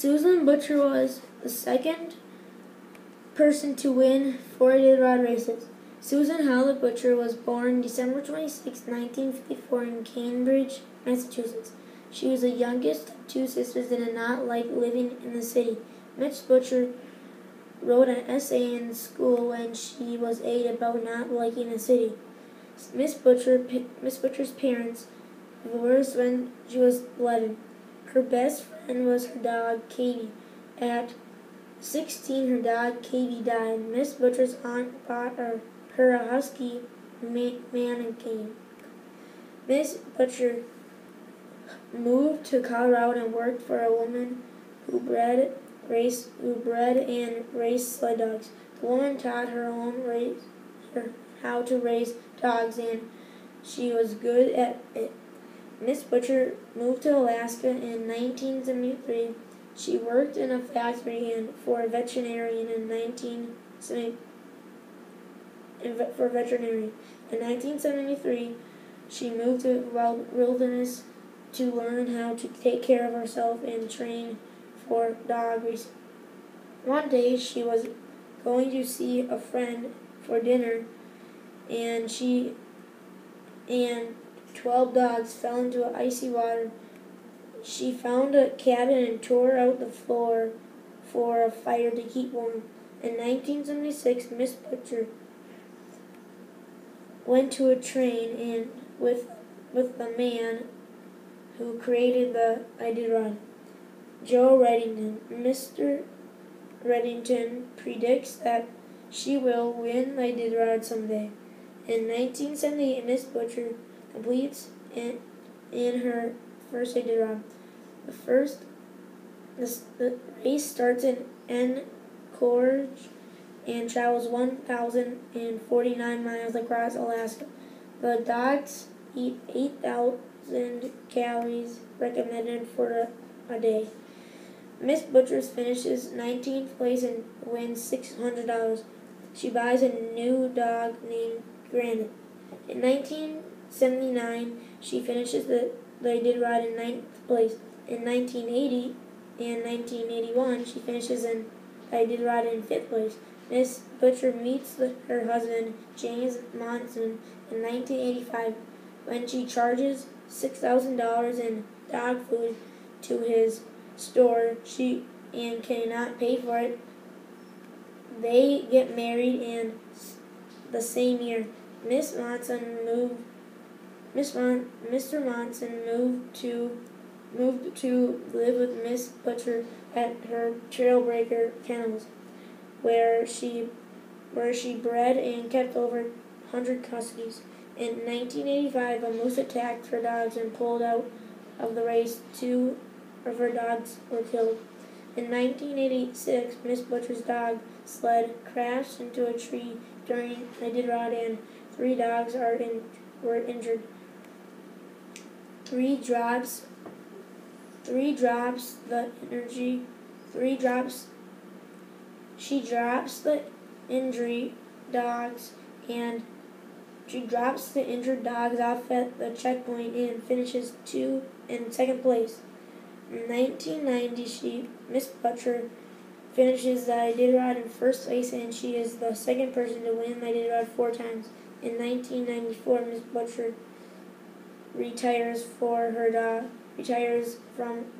Susan Butcher was the second person to win 4 Iditarod races. Susan Howlett Butcher was born December 26, 1954 in Cambridge, Massachusetts. She was the youngest of 2 sisters and did not like living in the city. Miss Butcher wrote an essay in school when she was 8 about not liking the city. Miss Butcher's parents divorced when she was 11. Her best friend was her dog, Katie. At 16, her dog, Katie, died. Miss Butcher's aunt bought her a husky mannequin. Miss Butcher moved to Colorado and worked for a woman who bred and raised sled dogs. The woman taught her how to raise dogs, and she was good at it. Miss Butcher moved to Alaska in 1973. She worked in a factory and for a veterinarian in 1973, she moved to wilderness to learn how to take care of herself and train for dog racing. One day she was going to see a friend for dinner, and 12 dogs fell into icy water. She found a cabin and tore out the floor for a fire to keep warm. In 1976, Miss Butcher went to a train and with the man who created the Iditarod, Joe Reddington. Mr. Reddington predicts that she will win the Iditarod someday. In 1978, Miss Butcher completes in her first Iditarod. The race starts in Anchorage and travels 1,049 miles across Alaska. The dogs eat 8,000 calories recommended for a day. Miss Butcher finishes 19th place and wins $600. She buys a new dog named Granite. In 1979, she finishes the Iditarod in 9th place. In 1980 and 1981, she finishes in Iditarod in 5th place. Miss Butcher meets her husband, James Monson, in 1985 when she charges $6,000 in dog food to his store and cannot pay for it. They get married in the same year. Mr. Monson moved to live with Miss Butcher at her Trailbreaker Kennels, where she bred and kept over 100 huskies. In 1985, a moose attacked her dogs and pulled out of the race. 2 of her dogs were killed. In 1986, Miss Butcher's dog sled crashed into a tree during Iditarod, and 3 dogs were injured. 3 drops the injured dogs off at the checkpoint and finishes in second place. In 1990, Miss Butcher finishes the Iditarod in first place, and she is the second person to win the Iditarod 4 times. In 1994, Miss Butcher retires from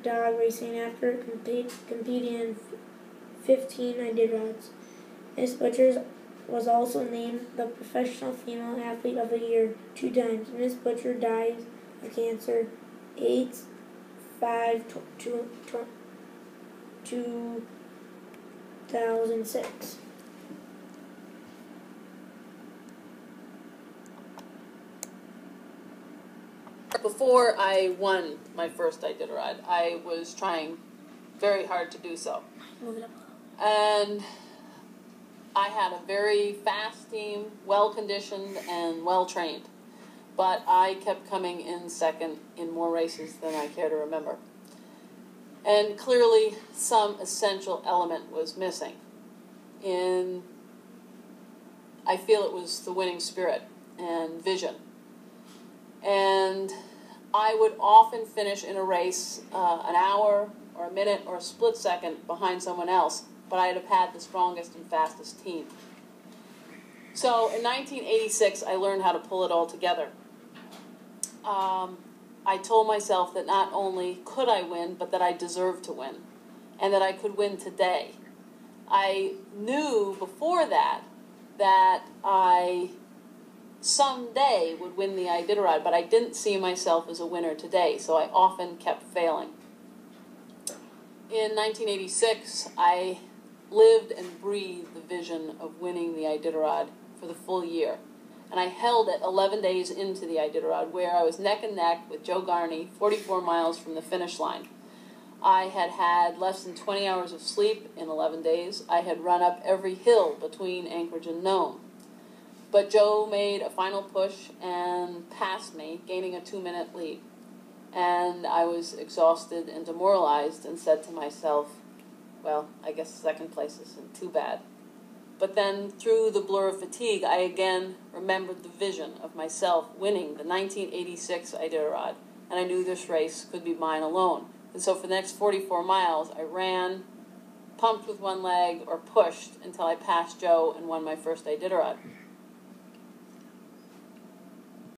dog racing after competing in 15 Iditarods. Miss Butcher was also named the Professional Female Athlete of the Year 2 times. Miss Butcher died of cancer 8/5/2006. Before I won my first Iditarod, I was trying very hard to do so. And I had a very fast team, well-conditioned and well-trained. But I kept coming in second in more races than I care to remember. And clearly some essential element was missing. I feel it was the winning spirit and vision. And I would often finish in a race an hour, or a minute or a split second behind someone else, but I'd have had the strongest and fastest team. So in 1986, I learned how to pull it all together. I told myself that not only could I win, but that I deserved to win, and that I could win today. I knew before that I someday would win the Iditarod, but I didn't see myself as a winner today, so I often kept failing. In 1986, I lived and breathed the vision of winning the Iditarod for the full year. And I held it 11 days into the Iditarod, where I was neck and neck with Joe Garney, 44 miles from the finish line. I had had less than 20 hours of sleep in 11 days. I had run up every hill between Anchorage and Nome. But Joe made a final push and passed me, gaining a 2-minute lead. And I was exhausted and demoralized and said to myself, well, I guess second place isn't too bad. But then, through the blur of fatigue, I again remembered the vision of myself winning the 1986 Iditarod, and I knew this race could be mine alone. And so for the next 44 miles, I ran, pumped with one leg, or pushed until I passed Joe and won my first Iditarod.